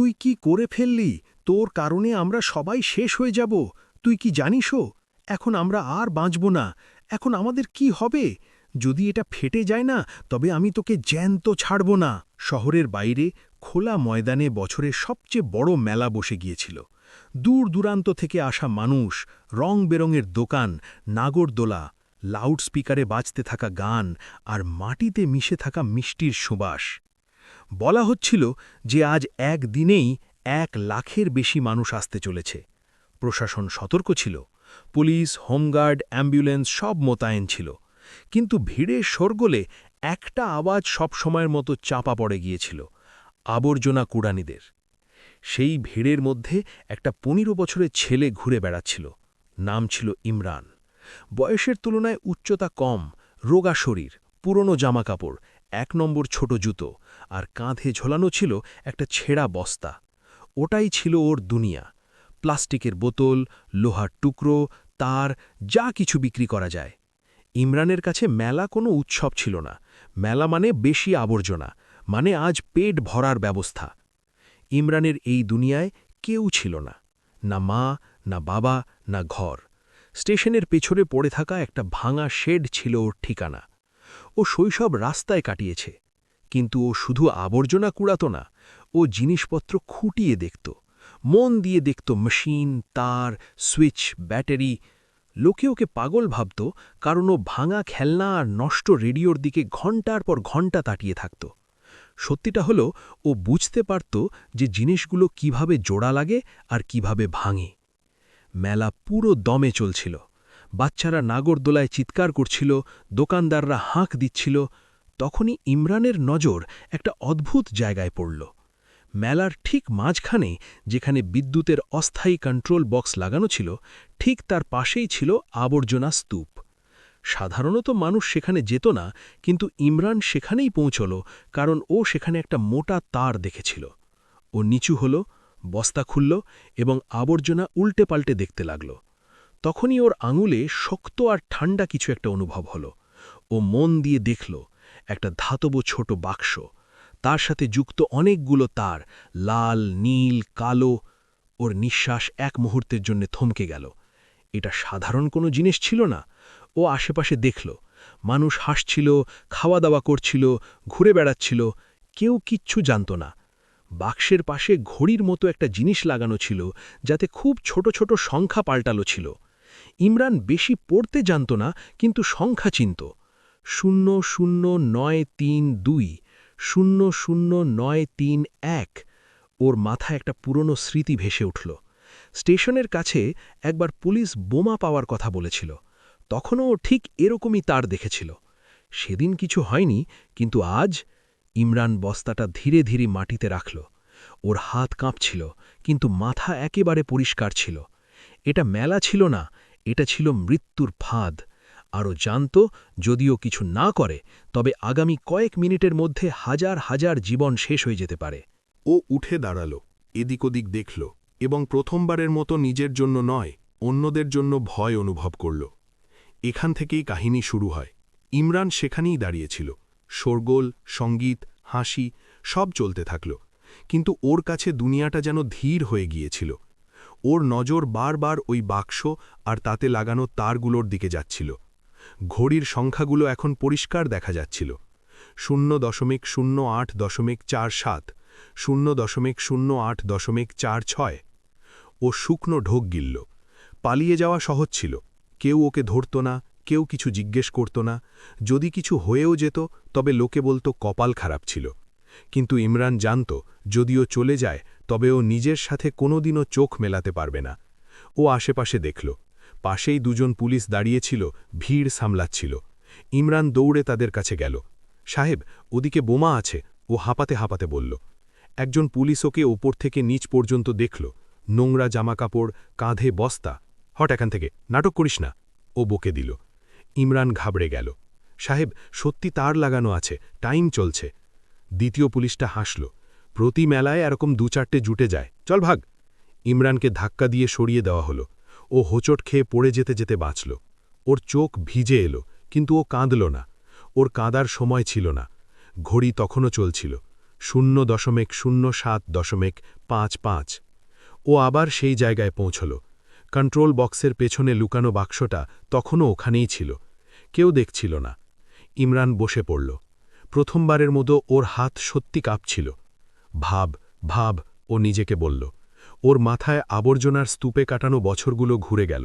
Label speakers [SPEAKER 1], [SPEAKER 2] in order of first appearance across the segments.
[SPEAKER 1] তুই কি করে ফেললি? তোর কারণে আমরা সবাই শেষ হয়ে যাব। তুই কি জানিসও? এখন আমরা আর বাঁচব না। এখন আমাদের কি হবে? যদি এটা ফেটে যায় না, তবে আমি তোকে জ্যান্ত ছাড়ব না। শহরের বাইরে খোলা ময়দানে বছরের সবচেয়ে বড় মেলা বসে গিয়েছিল। দূর দূরান্ত থেকে আসা মানুষ, রং বেরঙের দোকান, নাগরদোলা, লাউডস্পিকারে বাজতে থাকা গান আর মাটিতে মিশে থাকা মিষ্টির সুবাস। বলা হচ্ছিল যে আজ একদিনেই 1,00,000-এর বেশি মানুষ আসতে চলেছে। প্রশাসন সতর্ক ছিল, পুলিশ, হোমগার্ড, অ্যাম্বুলেন্স সব মোতায়েন ছিল। কিন্তু ভিড়ের শোরগোলে একটা আওয়াজ সবসময়ের মতো চাপা পড়ে গিয়েছিল, আবর্জনা কুড়ানিদের। সেই ভিড়ের মধ্যে একটা 15 বছরের ছেলে ঘুরে বেড়াচ্ছিল। নাম ছিল ইমরান। বয়সের তুলনায় উচ্চতা কম, রোগা শরীর, পুরনো জামাকাপড়, 1 নম্বর ছোট জুতো, আর কাঁধে ঝোলানো ছিল একটা ছেঁড়া বস্তা। ওটাই ছিল ওর দুনিয়া। প্লাস্টিকের বোতল, লোহার টুকরো, তার, যা কিছু বিক্রি করা যায়। ইমরানের কাছে মেলা কোনো উৎসব ছিল না। মেলা মানে বেশি আবর্জনা, মানে আজ পেট ভরার ব্যবস্থা। ইমরানের এই দুনিয়ায় কেউ ছিল না। না মা, না বাবা, না ঘর। স্টেশনের পেছনে পড়ে থাকা একটা ভাঙা শেড ছিল ওর ঠিকানা। ও শৈশব রাস্তায় কাটিয়েছে। কিন্তু ও শুধু আবর্জনা কুড়াত না, ও জিনিসপত্র খুঁটিয়ে দেখত। মন দিয়ে দেখত মেশিন, তার, সুইচ, ব্যাটারি। লোকে ওকে পাগল ভাবত, কারণ ও ভাঙা খেলনা আর নষ্ট রেডিওর দিকে ঘণ্টার পর ঘণ্টা তাকিয়ে থাকত। সত্যিটা হলো, ও বুঝতে পারত যে জিনিসগুলো কিভাবে জোড়া লাগে আর কিভাবে ভাঙে। মেলা পুরো দমে চলছিল। বাচ্চারা নাগরদোলায় চিৎকার করছিল, দোকানদাররা হাঁক দিচ্ছিল। তখনই ইমরানের নজর একটা অদ্ভুত জায়গায় পড়ল। মেলার ঠিক মাঝখানে, যেখানে বিদ্যুতের অস্থায়ী কন্ট্রোল বক্স লাগানো ছিল, ঠিক তার পাশেই ছিল আবর্জনা স্তূপ। সাধারণত মানুষ সেখানে যেত না, কিন্তু ইমরান সেখানেই পৌঁছল, কারণ ও সেখানে একটা মোটা তার দেখেছিল। ও নিচু হল, বস্তা খুলল এবং আবর্জনা উল্টে পাল্টে দেখতে লাগল। তখনই ওর আঙুলে শক্ত আর ঠান্ডা কিছু একটা অনুভব হল। ও মন দিয়ে দেখল একটা ধাতব ছোট বাক্স, তার সাথে যুক্ত অনেকগুলো তার, লাল, নীল, কালো। ওর নিঃশ্বাস এক মুহূর্তের জন্য থমকে গেল। এটা সাধারণ কোনো জিনিস ছিল না। ও আশেপাশে দেখল, মানুষ হাসছিল, খাওয়া দাওয়া করছিল, ঘুরে বেড়াচ্ছিল। কেউ কিচ্ছু জানত না। বাক্সের পাশে ঘড়ির মতো একটা জিনিস লাগানো ছিল, যাতে খুব ছোট ছোট সংখ্যা পাল্টালো ছিল। ইমরান বেশি পড়তে জানত না, কিন্তু সংখ্যা চিনত। 00932, 00931। ওর মাথায় একটা পুরনো স্মৃতি ভেসে উঠল। স্টেশনের কাছে একবার পুলিশ বোমা পাওয়ার কথা বলেছিল। তখনও ও ঠিক এরকমই তার দেখেছিল। সেদিন কিছু হয়নি, কিন্তু আজ। ইমরান বস্তাটা ধীরে ধীরে মাটিতে রাখল। ওর হাত কাঁপছিল, কিন্তু মাথা একেবারে পরিষ্কার ছিল। এটা মেলা ছিল না, এটা ছিল মৃত্যুর ফাঁদ। আরও জানত, যদিও কিছু না করে, তবে আগামী কয়েক মিনিটের মধ্যে হাজার হাজার জীবন শেষ হয়ে যেতে পারে।
[SPEAKER 2] ও উঠে দাঁড়াল, এদিক ওদিক দেখল, এবং প্রথমবারের মতো নিজের জন্য নয়, অন্যদের জন্য ভয় অনুভব করল। এখান থেকেই কাহিনী শুরু হয়। ইমরান সেখানেই দাঁড়িয়েছিল। শোরগোল, সঙ্গীত, হাসি সব চলতে থাকল, কিন্তু ওর কাছে দুনিয়াটা যেন ধীর হয়ে গিয়েছিল। ওর নজর বারবার ওই বাক্স আর তাতে লাগানো তারগুলোর দিকে যাচ্ছিল। ঘড়ির সংখ্যাগুলো এখন পরিষ্কার দেখা যাচ্ছিল। 0.08.47, 0.08.46। ও শুকনো ঢোক গিলল। পালিয়ে যাওয়া সহজ ছিল। কেউ ওকে ধরত না, কেউ কিছু জিজ্ঞেস করত না। যদি কিছু হয়েও যেত, তবে লোকে বলতো কপাল খারাপ ছিল। কিন্তু ইমরান জানত, যদিও চলে যায়, তবে ও নিজের সাথে কোনোদিনও চোখ মেলাতে পারবে না। ও আশেপাশে দেখল। পাশেই দুজন পুলিশ দাঁড়িয়েছিল, ভিড় সামলাচ্ছিল। ইমরান দৌড়ে তাদের কাছে গেল। সাহেব, ওদিকে বোমা আছে, ও হাঁপাতে হাঁপাতে বলল। একজন পুলিশ ওকে ওপর থেকে নিচ পর্যন্ত দেখল। নোংরা জামাকাপড়, কাঁধে বস্তা। হট এখান থেকে, নাটক করিস না, ও বকে দিল। ইমরান ঘাবড়ে গেল। সাহেব, সত্যি তার লাগানো আছে, টাইম চলছে। দ্বিতীয় পুলিশটা হাসল। প্রতি মেলায় এরকম 2-4টে জুটে যায়, চল ভাগ। ইমরানকে ধাক্কা দিয়ে সরিয়ে দেওয়া হলো। ও হোঁচট খেয়ে পড়ে যেতে যেতে বাঁচল। ওর চোখ ভিজে এলো, কিন্তু ও কাঁদল না। ওর কাঁদার সময় ছিল না। ঘড়ি তখনও চলছিল। 0.07.55। ও আবার সেই জায়গায় পৌঁছল। কন্ট্রোল বক্সের পেছনে লুকানো বাক্সটা তখনও ওখানেই ছিল। কেউ দেখছিল না। ইমরান বসে পড়ল। প্রথমবারের মতো ওর হাত সত্যি কাঁপছিল। ভাব ভাব, ও নিজেকে বলল। ওর মাথায় আবর্জনার স্তূপে কাটানো বছরগুলো ঘুরে গেল।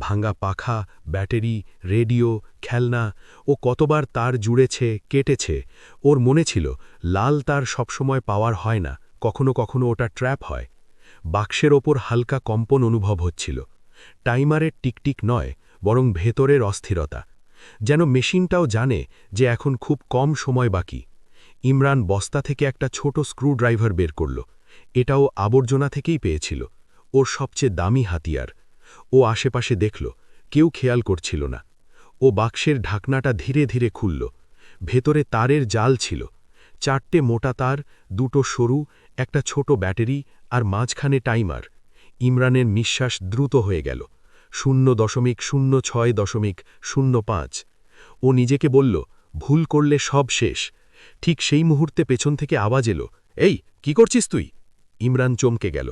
[SPEAKER 2] ভাঙা পাখা, ব্যাটারি, রেডিও, খেলনা। ও কতবার তার জুড়েছে, কেটেছে। ওর মনে ছিল লাল তার সবসময় পাওয়ার হয় না, কখনো কখনো ওটা ট্র্যাপ হয়। বাক্সের ওপর হালকা কম্পন অনুভব হচ্ছিল। টাইমারের টিকটিক নয়, বরং ভেতরের অস্থিরতা। যেন মেশিনটাও জানে যে এখন খুব কম সময় বাকি। ইমরান বস্তা থেকে একটা ছোট স্ক্রুড্রাইভার বের করল। এটাও আবর্জনা থেকেই পেয়েছিল। ওর সবচেয়ে দামি হাতিয়ার। ও আশেপাশে দেখল, কেউ খেয়াল করছিল না। ও বাক্সের ঢাকনাটা ধীরে ধীরে খুলল। ভেতরে তারের জাল ছিল। 4টে মোটা তার, 2টো সরু, একটা ছোট ব্যাটারি, আর মাঝখানে টাইমার। ইমরানের নিঃশ্বাস দ্রুত হয়ে গেল। 0.06.05। ও নিজেকে বলল, ভুল করলে সব শেষ। ঠিক সেই মুহূর্তে পেছন থেকে আওয়াজ এলো, এই, কি করছিস তুই? ইমরান চমকে গেল।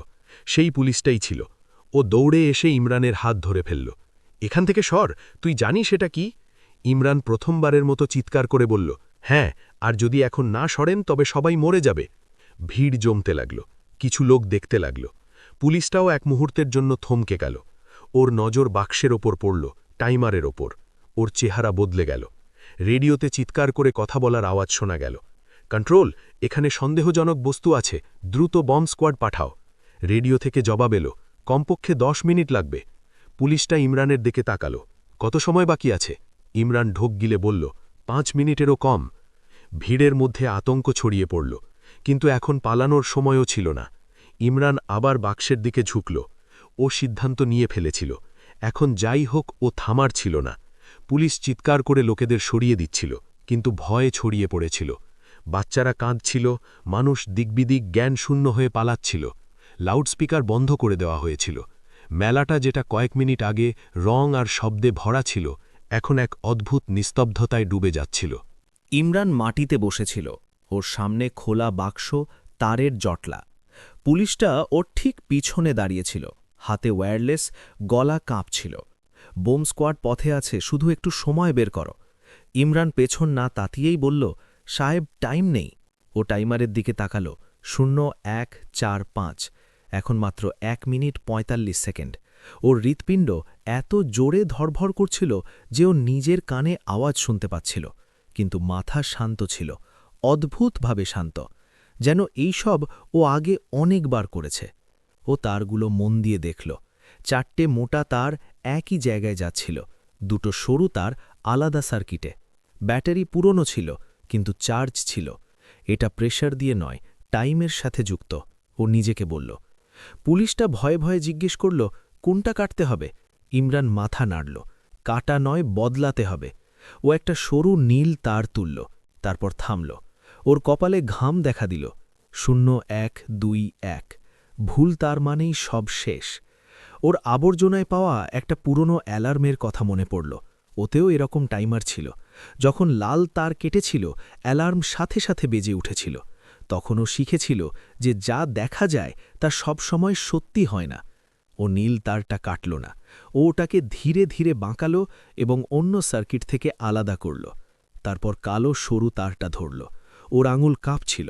[SPEAKER 2] সেই পুলিশটাই ছিল। ও দৌড়ে এসে ইমরানের হাত ধরে ফেলল। এখান থেকে সর, তুই জানিস এটা কি? ইমরান প্রথমবারের মতো চিৎকার করে বলল, হ্যাঁ, আর যদি এখন না সরেন তবে সবাই মরে যাবে। ভিড় জমতে লাগল। কিছু লোক দেখতে লাগল। পুলিশটাও এক মুহূর্তের জন্য থমকে গেল। ওর নজর বাক্সের ওপর পড়ল, টাইমারের ওপর। ওর চেহারা বদলে গেল। রেডিওতে চিৎকার করে কথা বলার আওয়াজ শোনা গেল, কন্ট্রোল, এখানে সন্দেহজনক বস্তু আছে, দ্রুত বম্ব স্কোয়াড পাঠাও। রেডিও থেকে জবাব এলো, কমপক্ষে 10 মিনিট লাগবে। পুলিশটা ইমরানের দিকে তাকালো, কত সময় বাকি আছে? ইমরান ঢোক গিলে বলল, 5 মিনিটেরও কম। ভিড়ের মধ্যে আতঙ্ক ছড়িয়ে পড়ল, কিন্তু এখন পালানোর সময়ও ছিল না। ইমরান আবার বাক্সের দিকে ঝুঁকল। ও সিদ্ধান্ত নিয়ে ফেলেছিল, এখন যাই হোক ও থামার ছিল না। পুলিশ চিৎকার করে লোকেদের সরিয়ে দিচ্ছিল, কিন্তু ভয়ে ছড়িয়ে পড়েছিল। বাচ্চারা কাঁদছিল, মানুষ দিকবিদিক জ্ঞান শূন্য হয়ে পালাচ্ছিল। লাউডস্পিকার বন্ধ করে দেওয়া হয়েছিল। মেলাটা যেটা কয়েক মিনিট আগে রং আর শব্দে ভরা ছিল, এখন এক অদ্ভুত নিস্তব্ধতায় ডুবে যাচ্ছিল।
[SPEAKER 3] ইমরান মাটিতে বসেছিল, ওর সামনে খোলা বাক্স, তারের জটলা। পুলিশটা ওর ঠিক পিছনে দাঁড়িয়েছিল, হাতে ওয়্যারলেস, গলা কাঁপছিল। বোম স্কোয়াড পথে আছে, শুধু একটু সময় বের করো। ইমরান পেছন না তাতিয়েই বলল, সাহেব, টাইম নেই। ও টাইমারের দিকে তাকালো, 0.145। এখন মাত্র 1 মিনিট 45 সেকেন্ড। ওর হৃৎপিণ্ড এত জোরে ধড়ফড় করছিল যে ও নিজের কানে আওয়াজ শুনতে পাচ্ছিল, কিন্তু মাথা শান্ত ছিল, অদ্ভুতভাবে শান্ত, যেন এইসব ও আগে অনেকবার করেছে। ও তারগুলো মন দিয়ে দেখল। 4টে মোটা তার একই জায়গায় যাচ্ছিল, 2টো সরু তার আলাদা সার্কিটে। ব্যাটারি পুরনো ছিল, কিন্তু চার্জ ছিল। এটা প্রেশার দিয়ে নয়, টাইমের সাথে যুক্ত। ও নিজেকে বলল। পুলিশটা ভয়ে ভয়ে জিজ্ঞেস করল, কোনটা কাটতে হবে? ইমরান মাথা নাড়ল, কাটা নয়, বদলাতে হবে। ও একটা সরু নীল তার তুলল, তারপর থামল। ওর কপালে ঘাম দেখা দিল। 0.121। ভুল তার মানেই সব শেষ। ওর আবর্জনায় পাওয়া একটা পুরনো অ্যালার্মের কথা মনে পড়ল। ওতেও এরকম টাইমার ছিল। যখন লাল তার কেটেছিল, অ্যালার্ম সাথে সাথে বেজে উঠেছিল। তখনও শিখেছিল যে যা দেখা যায় তা সবসময় সত্যি হয় না। ও নীল তারটা কাটল না, ও ওটাকে ধীরে ধীরে বাঁকালো এবং অন্য সার্কিট থেকে আলাদা করল। তারপর কালো সরু তারটা ধরল। ওর আঙুল কাঁপছিল।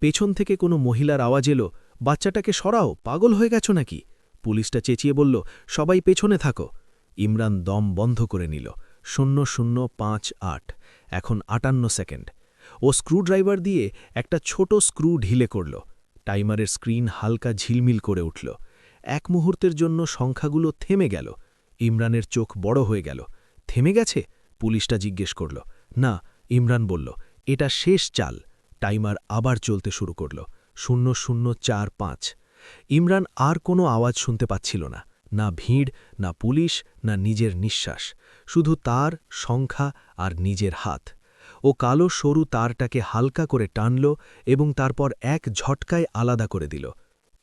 [SPEAKER 3] পেছন থেকে কোনো মহিলার আওয়াজ এলো, বাচ্চাটাকে সরাও, পাগল হয়ে গেছ নাকি? পুলিশটা চেঁচিয়ে বলল, সবাই পেছনে থাকো। ইমরান দম বন্ধ করে নিল। 0.058। এখন 58 সেকেন্ড। ও স্ক্রুড্রাইভার দিয়ে একটা ছোট স্ক্রু ঢিলে করল। টাইমারের স্ক্রিন হালকা ঝিলমিল করে উঠল। এক মুহূর্তের জন্য সংখ্যাগুলো থেমে গেল। ইমরানের চোখ বড় হয়ে গেল। থেমে গেছে? পুলিশটা জিজ্ঞেস করল। না, ইমরান বলল, এটা শেষ চাল। টাইমার আবার চলতে শুরু করল। 0.045। ইমরান আর কোনো আওয়াজ শুনতে পাচ্ছিল না, না ভিড়, না পুলিশ, না নিজের নিঃশ্বাস, শুধু তার, সংখ্যা আর নিজের হাত। ও কালো সরু তারটাকে হালকা করে টানল এবং তারপর এক ঝটকায় আলাদা করে দিল।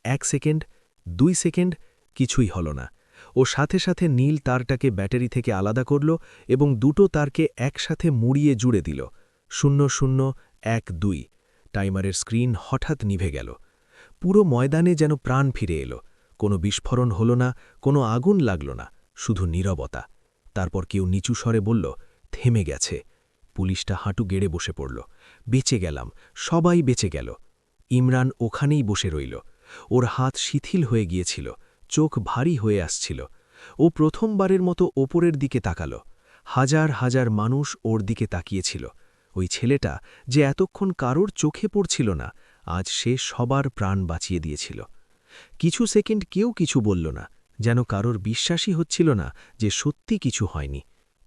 [SPEAKER 3] 1 সেকেন্ড, 2 সেকেন্ড, কিছুই হল না। ও সাথে সাথে নীল তারটাকে ব্যাটারি থেকে আলাদা করল এবং 2টো তারকে একসাথে মুড়িয়ে জুড়ে দিল। 0.012। টাইমারের স্ক্রিন হঠাৎ নিভে গেল। পুরো ময়দানে যেন প্রাণ ফিরে এলো। কোনো বিস্ফোরণ হল না, কোনো আগুন লাগল না, শুধু নীরবতা। তারপর কেউ নিচু স্বরে বলল, থেমে গেছে। পুলিশটা হাঁটু গেড়ে বসে পড়ল। বেঁচে গেলাম, সবাই বেঁচে গেল। ইমরান ওখানেই বসে রইল। ওর হাত শিথিল হয়ে গিয়েছিল, চোখ ভারী হয়ে আসছিল। ও প্রথমবারের মতো ওপরের দিকে তাকাল। হাজার হাজার মানুষ ওর দিকে তাকিয়েছিল। ওই ছেলেটা যে এতক্ষণ কারোর চোখে পড়ছিল না, আজ সে সবার প্রাণ বাঁচিয়ে দিয়েছিল। কিছু সেকেন্ড কেউ কিছু বলল না, যেন কারোর বিশ্বাসই হচ্ছিল না যে সত্যি কিছু হয়নি।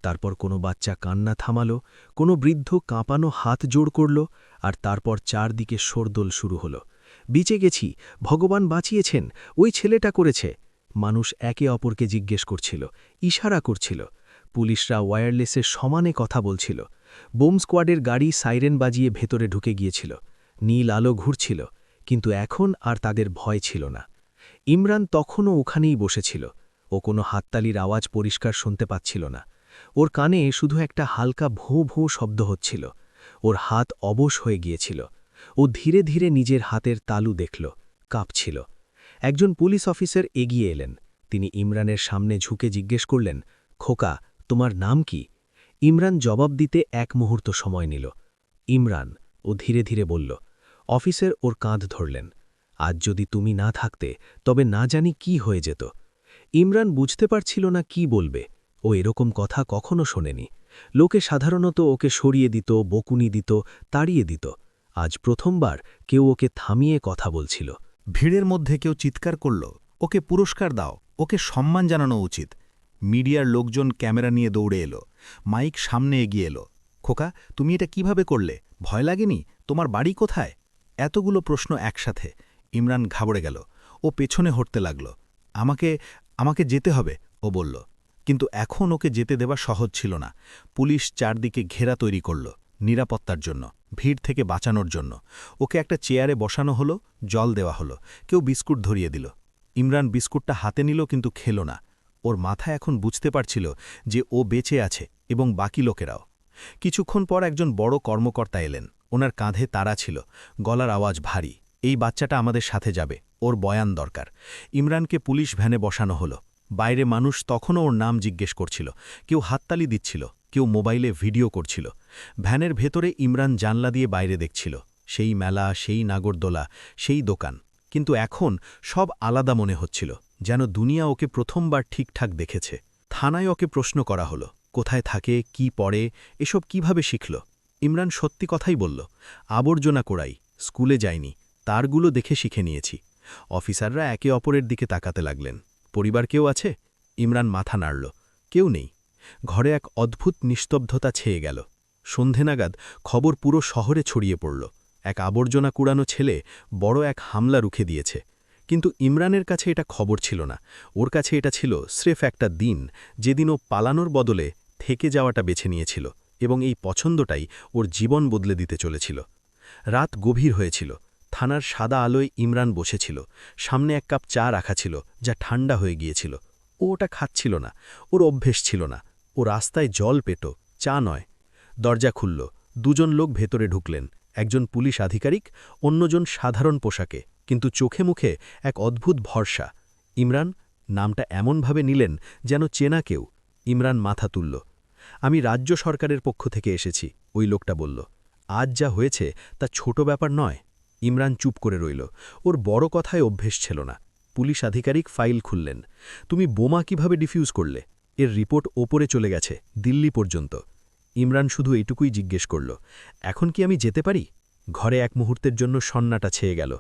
[SPEAKER 3] তারপর কোনো বাচ্চা কান্না থামালো, কোনো বৃদ্ধ কাঁপানো হাত জোড় করল, আর তারপর চারদিকে শোরদোল শুরু হলো। বেঁচে গেছি, ভগবান বাঁচিয়েছেন, ওই ছেলেটা করেছে। মানুষ একে অপরকে জিজ্ঞেস করছিল, ইশারা করছিল। পুলিশরা ওয়্যারলেসে সমানে কথা বলছিল। বোম স্কোয়াডের গাড়ি সাইরেন বাজিয়ে ভেতরে ঢুকে গিয়েছিল। নীল আলো ঘুরছিল, কিন্তু এখন আর তাদের ভয় ছিল না। ইমরান তখনও ওখানেই বসেছিল। ও কোনো হাততালির আওয়াজ পরিষ্কার শুনতে পাচ্ছিল না। ওর কানে শুধু একটা হালকা ভোঁ ভোঁ শব্দ হচ্ছিল। ওর হাত অবশ হয়ে গিয়েছিল। ও ধীরে ধীরে নিজের হাতের তালু দেখল, কাঁপছিল। একজন পুলিশ অফিসার এগিয়ে এলেন। তিনি ইমরানের সামনে ঝুঁকে জিজ্ঞেস করলেন, খোকা, তোমার নাম কি? ইমরান জবাব দিতে এক মুহূর্ত সময় নিল। ইমরান, ও ধীরে ধীরে বলল। অফিসার ওর কাঁধ ধরলেন। আজ যদি তুমি না থাকতে, তবে না জানি কি হয়ে যেত। ইমরান বুঝতে পারছিল না কি বলবে। ও এরকম কথা কখনো শোনেনি। লোকে সাধারণত ওকে সরিয়ে দিত, বকুনি দিত, তাড়িয়ে দিত। আজ প্রথমবার কেউ ওকে থামিয়ে কথা বলছিল।
[SPEAKER 4] ভিড়ের মধ্যে কেউ চিৎকার করল, ওকে পুরস্কার দাও, ওকে সম্মান জানানো উচিত। মিডিয়ার লোকজন ক্যামেরা নিয়ে দৌড়ে এলো। মাইক সামনে এগিয়ে এলো। খোকা, তুমি এটা কিভাবে করলে? ভয় লাগেনি? তোমার বাড়ি কোথায়? এতগুলো প্রশ্ন একসাথে। ইমরান ঘাবড়ে গেল। ও পেছনে হটতে লাগল। আমাকে যেতে হবে, ও বলল। কিন্তু এখন ওকে যেতে দেওয়া সহজ ছিল না। পুলিশ চারদিকে ঘেরা তৈরি করল, নিরাপত্তার জন্য, ভিড় থেকে বাঁচানোর জন্য। ওকে একটা চেয়ারে বসানো হলো, জল দেওয়া হলো, কেউ বিস্কুট ধরিয়ে দিল। ইমরান বিস্কুটটা হাতে নিল, কিন্তু খেল না। ওর মাথা এখন বুঝতে পারছিল যে ও বেঁচে আছে, এবং বাকি লোকেরাও। কিছুক্ষণ পর একজন বড় কর্মকর্তা এলেন। ওনার কাঁধে তাড়া ছিল, গলার আওয়াজ ভারী। এই বাচ্চাটা আমাদের সাথে যাবে, ওর বয়ান দরকার। ইমরানকে পুলিশ ভ্যানে বসানো হলো। বাইরে মানুষ তখনও ওর নাম জিজ্ঞেস করছিল। কেউ হাততালি দিচ্ছিল, কেউ মোবাইলে ভিডিও করছিল। ভ্যানের ভেতরে ইমরান জানলা দিয়ে বাইরে দেখছিল, সেই মেলা, সেই নাগরদোলা, সেই দোকান। কিন্তু এখন সব আলাদা মনে হচ্ছিল, যেন দুনিয়া ওকে প্রথমবার ঠিকঠাক দেখেছে। থানায় ওকে প্রশ্ন করা হলো, কোথায় থাকে, কি পড়ে, এসব কিভাবে শিখল। ইমরান সত্যি কথাই বলল, আবর্জনা কোড়াই, স্কুলে যায়নি, তারগুলো দেখে শিখে নিয়েছি। অফিসাররা একে অপরের দিকে তাকাতে লাগলেন। পরিবার কেউ আছে? ইমরান মাথা নাড়ল। কেউ নেই। ঘরে এক অদ্ভুত নিস্তব্ধতা ছেয়ে গেল। সন্ধে নাগাদ খবর পুরো শহরে ছড়িয়ে পড়ল। এক আবর্জনা কুড়ানো ছেলে বড় এক হামলা রুখে দিয়েছে। কিন্তু ইমরানের কাছে এটা খবর ছিল না। ওর কাছে এটা ছিল স্রেফ একটা দিন, যেদিন ও পালানোর বদলে থেকে যাওয়াটা বেছে নিয়েছিল, এবং এই পছন্দটাই ওর জীবন বদলে দিতে চলেছিল। রাত গভীর হয়েছিল। থানার সাদা আলোয় ইমরান বসেছিল। সামনে এক কাপ চা রাখা ছিল, যা ঠান্ডা হয়ে গিয়েছিল। ও ওটা খাচ্ছিল না, ওর অভ্যেস ছিল না। ও রাস্তায় জল পেট, চা নয়। দরজা খুলল। দুজন লোক ভেতরে ঢুকলেন, একজন পুলিশ আধিকারিক, অন্যজন সাধারণ পোশাকে, কিন্তু চোখে মুখে এক অদ্ভুত ভরসা। ইমরান নামটা এমনভাবে নিলেন যেন চেনা কেউ। ইমরান মাথা তুলল। আমি রাজ্য সরকারের পক্ষ থেকে এসেছি, ওই লোকটা বলল। আজ যা হয়েছে তা ছোট ব্যাপার নয়। ইমরান চুপ করে রইল। ওর বড় কথায় অভ্যেস ছিল না। পুলিশ আধিকারিক ফাইল খুললেন। তুমি বোমা কিভাবে ডিফিউজ করলে? এর রিপোর্ট ওপরে চলে গেছে, দিল্লি পর্যন্ত। ইমরান শুধু এইটুকুই জিজ্ঞেস করল, এখন কি আমি যেতে পারি? ঘরে এক মুহূর্তের জন্য সন্নাটা ছেয়ে গেল।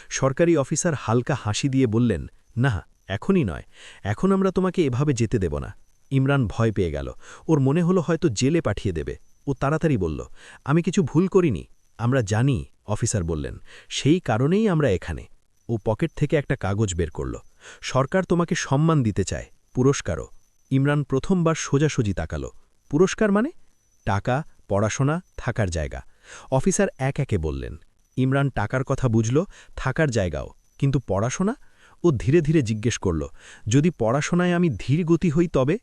[SPEAKER 4] সরকারি অফিসার হালকা হাসি দিয়ে বললেন, না, এখনই নয়, এখন আমরা তোমাকে এভাবে যেতে দেব না। ইমরান ভয় পেয়ে গেল। ওর মনে হলো হয়তো জেলে পাঠিয়ে দেবে। ও তাড়াতাড়ি বলল, আমি কিছু ভুল করিনি। আমরা জানি, অফিসার বললেন, সেই কারণেই আমরা এখানে। ও পকেট থেকে একটা কাগজ বের করল। সরকার তোমাকে সম্মান দিতে চায়, পুরস্কারও। ইমরান প্রথমবার সোজাসুজি তাকাল। পুরস্কার মানে? টাকা, পড়াশোনা, থাকার জায়গা। অফিসার এক একে বললেন। ইমরান টাকার কথা বুঝল, থাকার জায়গাও, কিন্তু পড়াশোনা? ও ধীরে ধীরে জিজ্ঞেস করল, যদি পড়াশোনায় আমি ধীর গতি হই তবে?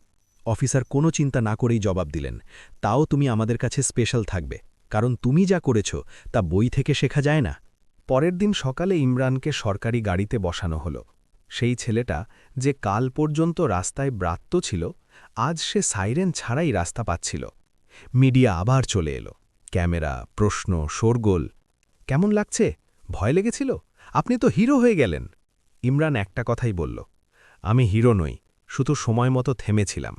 [SPEAKER 4] অফিসার কোনো চিন্তা না করেই জবাব দিলেন, তাও তুমি আমাদের কাছে স্পেশাল থাকবে।
[SPEAKER 3] কারণ তুমি যা করেছ তা বই থেকে শেখা যায় না। পরের দিন সকালে ইমরানকে সরকারি গাড়িতে বসানো হলো। সেই ছেলেটা যে কাল পর্যন্ত রাস্তায় ব্রাত্য ছিল, আজ সে সাইরেন ছাড়াই রাস্তা পাচ্ছিল। মিডিয়া আবার চলে এলো। ক্যামেরা, প্রশ্ন, শোরগোল। কেমন লাগছে? ভয় লেগেছিল? আপনি তো হিরো হয়ে গেলেন। ইমরান একটা কথাই বলল, আমি হিরো নই, শুধু সময় মতো থেমেছিলাম।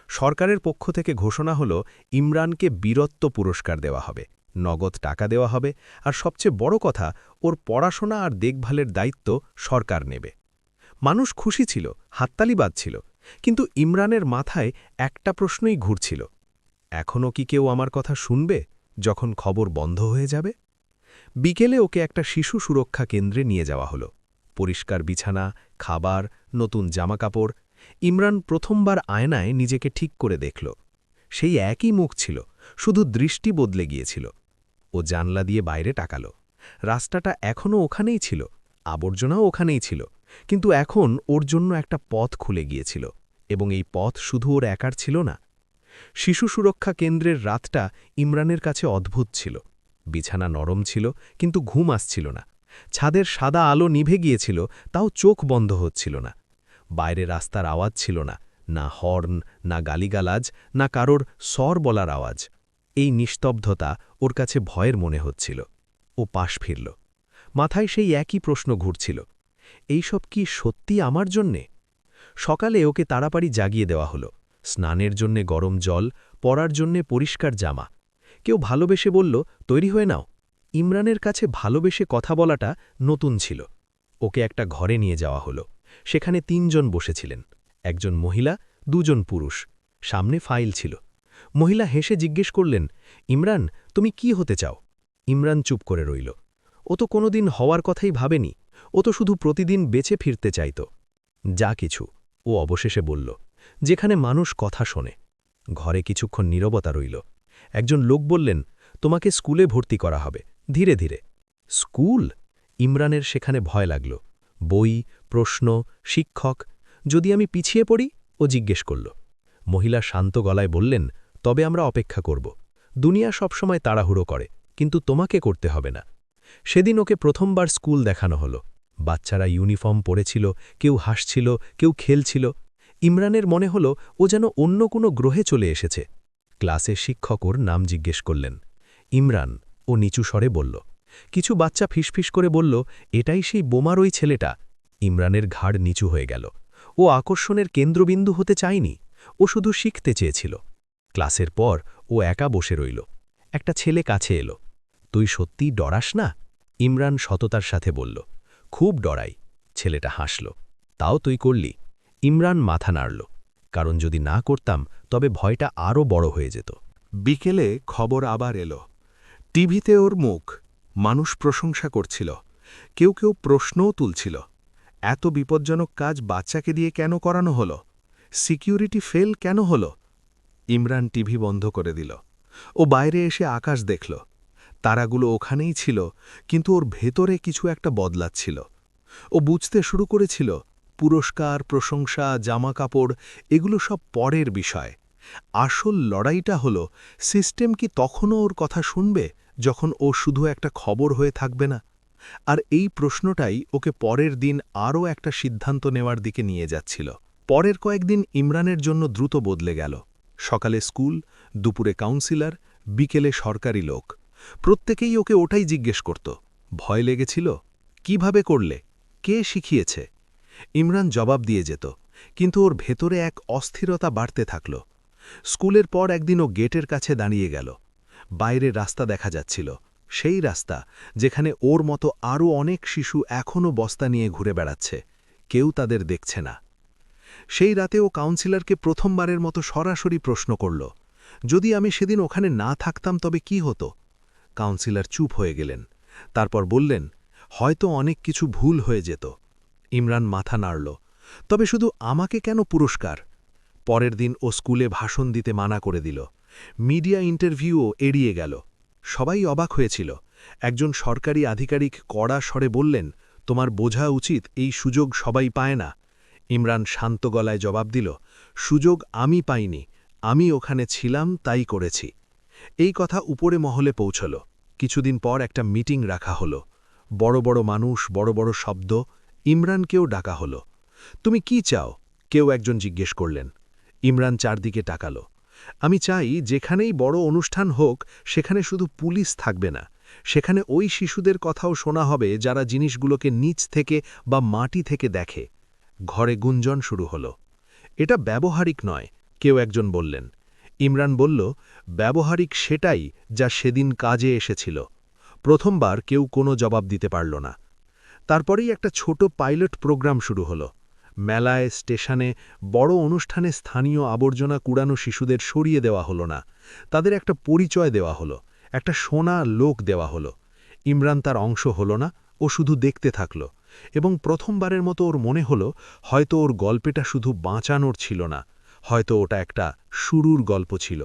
[SPEAKER 3] সরকারের পক্ষ থেকে ঘোষণা হলো ইমরানকে বীরত্ব পুরস্কার দেওয়া হবে, নগদ টাকা দেওয়া হবে, আর সবচেয়ে বড় কথা, ওর পড়াশোনা আর দেখভালের দায়িত্ব সরকার নেবে। মানুষ খুশি ছিল, হাততালি বাজছিল, কিন্তু ইমরানের মাথায় একটা প্রশ্নই ঘুরছিল, এখনও কি কেউ আমার কথা শুনবে যখন খবর বন্ধ হয়ে যাবে? বিকেলে ওকে একটা শিশু সুরক্ষা কেন্দ্রে নিয়ে যাওয়া হলো। পরিষ্কার বিছানা, খাবার, নতুন জামাকাপড়। ইমরান প্রথমবার আয়নায় নিজেকে ঠিক করে দেখল। সেই একই মুখ ছিল, শুধু দৃষ্টি বদলে গিয়েছিল। ও জানলা দিয়ে বাইরে তাকাল। রাস্তাটা এখনও ওখানেই ছিল, আবর্জনাও ওখানেই ছিল, কিন্তু এখন ওর জন্য একটা পথ খুলে গিয়েছিল, এবং এই পথ শুধু ওর একার ছিল না। শিশু সুরক্ষা কেন্দ্রের রাতটা ইমরানের কাছে অদ্ভুত ছিল। বিছানা নরম ছিল, কিন্তু ঘুম আসছিল না। ছাদের সাদা আলো নিভে গিয়েছিল, তাও চোখ বন্ধ হচ্ছিল না। বাইরে রাস্তার আওয়াজ ছিল না, না হর্ন, না গালিগালাজ, না কারোর স্বর বলার আওয়াজ। এই নিস্তব্ধতা ওর কাছে ভয়ের মনে হচ্ছিল। ও পাশ ফিরল। মাথায় সেই একই প্রশ্ন ঘুরছিল, এইসব কি সত্যি আমার জন্যে? সকালে ওকে তাড়াতাড়ি জাগিয়ে দেওয়া হলো। স্নানের জন্যে গরম জল, পরার জন্যে পরিষ্কার জামা। কেউ ভালোবেসে বলল, তৈরি হয়ে নাও। ইমরানের কাছে ভালোবেসে কথা বলাটা নতুন ছিল। ওকে একটা ঘরে নিয়ে যাওয়া হলো। সেখানে ৩ জন বসেছিলেন, একজন মহিলা, ২ জন পুরুষ। সামনে ফাইল ছিল। মহিলা হেসে জিজ্ঞেস করলেন, ইমরান, তুমি কি হতে চাও? ইমরান চুপ করে রইল। ও তো কোনোদিন হওয়ার কথাই ভাবেনি। ও তো শুধু প্রতিদিন বেঁচে ফিরতে চাইত। যা কিছু, ও অবশেষে বলল, যেখানে মানুষ কথা শোনে। ঘরে কিছুক্ষণ নীরবতা রইল। একজন লোক বললেন, তোমাকে স্কুলে ভর্তি করা হবে, ধীরে ধীরে। স্কুল? ইমরানের সেখানে ভয় লাগল। বই, প্রশ্ন, শিক্ষক। যদি আমি পিছিয়ে পড়ি? ও জিজ্ঞেস করল। মহিলা শান্ত গলায় বললেন, তবে আমরা অপেক্ষা করব। দুনিয়া সবসময় তাড়াহুড়ো করে, কিন্তু তোমাকে করতে হবে না। সেদিন ওকে প্রথমবার স্কুল দেখানো হলো। বাচ্চারা ইউনিফর্ম পরেছিল, কেউ হাসছিল, কেউ খেলছিল। ইমরানের মনে হলো ও যেন অন্য কোনো গ্রহে চলে এসেছে। ক্লাসে শিক্ষক ওর নাম জিজ্ঞেস করলেন। ইমরান, ও নিচু স্বরে বলল। কিছু বাচ্চা ফিসফিস করে বলল, এটাই সেই বোমার ওই ছেলেটা। ইমরানের ঘাড় নিচু হয়ে গেল। ও আকর্ষণের কেন্দ্রবিন্দু হতে চায়নি, ও শুধু শিখতে চেয়েছিল। ক্লাসের পর ও একা বসে রইল। একটা ছেলে কাছে এলো। তুই সত্যিই ডরাস না? ইমরান সততার সাথে বলল, খুব ডরাই। ছেলেটা হাসল। তাও তুই করলি? ইমরান মাথা নাড়ল, কারণ যদি না করতাম তবে ভয়টা আরও বড় হয়ে যেত।
[SPEAKER 2] বিকেলে খবর আবার এলো। টিভিতে ওর মুখ, মানুষ প্রশংসা করছিল, কেউ কেউ প্রশ্নও তুলছিল। এত বিপজ্জনক কাজ বাচ্চাকে দিয়ে কেন করানো হলো? সিকিউরিটি ফেল কেন হলো? ইমরান টিভি বন্ধ করে দিল। ও বাইরে এসে আকাশ দেখল। তারাগুলো ওখানেই ছিল, কিন্তু ওর ভেতরে কিছু একটা বদলাচ্ছিল। ও বুঝতে শুরু করেছিল, পুরস্কার, প্রশংসা, জামাকাপড় এগুলো সব পরের বিষয়। আসল লড়াইটা হলো, সিস্টেম কি তখনও ওর কথা শুনবে যখন ও শুধু একটা খবর হয়ে থাকবে না? আর এই প্রশ্নটাই ওকে পরের দিন আরও একটা সিদ্ধান্ত নেওয়ার দিকে নিয়ে যাচ্ছিল। পরের কয়েকদিন ইমরানের জন্য দ্রুত বদলে গেল। সকালে স্কুল, দুপুরে কাউন্সিলর, বিকেলে সরকারি লোক। প্রত্যেকেই ওকে ওটাই জিজ্ঞেস করত, ভয় লেগেছিল? কিভাবে করলে? কে শিখিয়েছে? ইমরান জবাব দিয়ে যেত, কিন্তু ওর ভেতরে এক অস্থিরতা বাড়তে থাকল। স্কুলের পর একদিন ও গেটের কাছে দাঁড়িয়ে গেল। বাইরে রাস্তা দেখা যাচ্ছিল, সেই রাস্তা যেখানে ওর মতো আরও অনেক শিশু এখনও বস্তা নিয়ে ঘুরে বেড়াচ্ছে। কেউ তাদের দেখছে না। সেই রাতে ও কাউন্সিলরকে প্রথমবারের মতো সরাসরি প্রশ্ন করল, যদি আমি সেদিন ওখানে না থাকতাম তবে কি হতো? কাউন্সিলর চুপ হয়ে গেলেন। তারপর বললেন, হয়তো অনেক কিছু ভুল হয়ে যেত। ইমরান মাথা নাড়ল, তবে শুধু আমাকে কেন পুরস্কার? পরের দিন ও স্কুলে ভাষণ দিতে মানা করে দিল। মিডিয়া ইন্টারভিউও এড়িয়ে গেল। সবাই অবাক হয়েছিল। একজন সরকারি আধিকারিক কড়া স্বরে বললেন, তোমার বোঝা উচিত এই সুযোগ সবাই পায় না। ইমরান শান্ত গলায় জবাব দিল, সুযোগ আমি পাইনি, আমি ওখানে ছিলাম তাই করেছি। এই কথা উপরে মহলে পৌঁছল। কিছুদিন পর একটা মিটিং রাখা হলো। বড় বড় মানুষ, বড় বড় শব্দ। ইমরানকেও ডাকা হলো। তুমি কি চাও? কেউ একজন জিজ্ঞেস করলেন। ইমরান চারদিকে তাকালো। আমি চাই যেখানেই বড় অনুষ্ঠান হোক সেখানে শুধু পুলিশ থাকবে না, সেখানে ওই শিশুদের কথাও শোনা হবে যারা জিনিসগুলোকে নিচ থেকে বা মাটি থেকে দেখে। ঘরে গুঞ্জন শুরু হলো। এটা ব্যবহারিক নয়, কেউ একজন বললেন। ইমরান বলল, ব্যবহারিক সেটাই যা সেদিন কাজে এসেছিল। প্রথমবার কেউ কোনো জবাব দিতে পারল না। তারপরেই একটা ছোট পাইলট প্রোগ্রাম শুরু হলো। মেলায়, স্টেশনে, বড় অনুষ্ঠানে স্থানীয় আবর্জনা কুড়ানো শিশুদের সরিয়ে দেওয়া হলো না। তাদের একটা পরিচয় দেওয়া হলো, একটা শোনা লোক দেওয়া হলো। ইমরান তার অংশ হলো না, ও শুধু দেখতে থাকল। এবং প্রথমবারের মতো ওর মনে হলো হয়তো ওর গল্পটা শুধু বাঁচানোর ছিল না, হয়তো ওটা একটা শুরুর গল্প ছিল।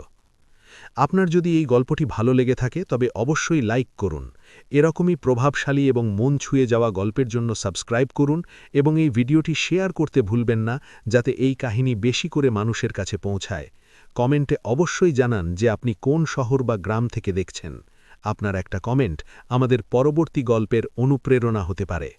[SPEAKER 2] আপনার যদি এই গল্পটি ভালো লেগে থাকে তবে অবশ্যই লাইক করুন। এরকমই প্রভাবশালী এবং মন ছুঁয়ে যাওয়া গল্পের জন্য সাবস্ক্রাইব করুন এবং এই ভিডিওটি শেয়ার করতে ভুলবেন না, যাতে এই কাহিনী বেশি করে মানুষের কাছে পৌঁছায়। কমেন্টে অবশ্যই জানান যে আপনি কোন শহর বা গ্রাম থেকে দেখছেন। আপনার একটা কমেন্ট আমাদের পরবর্তী গল্পের অনুপ্রেরণা হতে পারে।